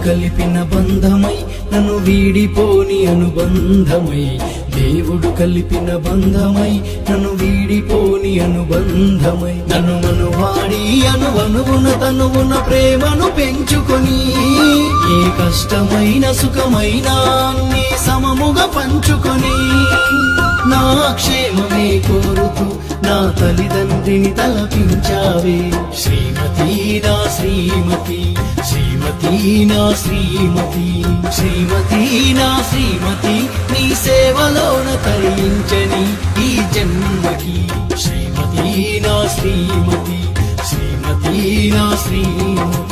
కలిపిన బంధమై నన్ను వీడిపోని అనుబంధమై, దేవుడు కలిపిన బంధమై నన్ను వీడిపోని అనుబంధమై, నన్ను మనువాడి అనువనువున తనువున ప్రేమను పెంచుకొని, ఏ కష్టమైన సుఖమైన అన్ని సమముగా పంచుకొని, నా క్షేమమే కోరుతూ నా తల్లిదండ్రిని తలపించావే. శ్రీమతి నా శ్రీమతి, శ్రీమతి నా శ్రీమతి, శ్రీమతి నా శ్రీమతి, నీ సేవలోన తరించని ఈ జన్మకి. శ్రీమతి నా శ్రీమతి, శ్రీమతి నా శ్రీమతి.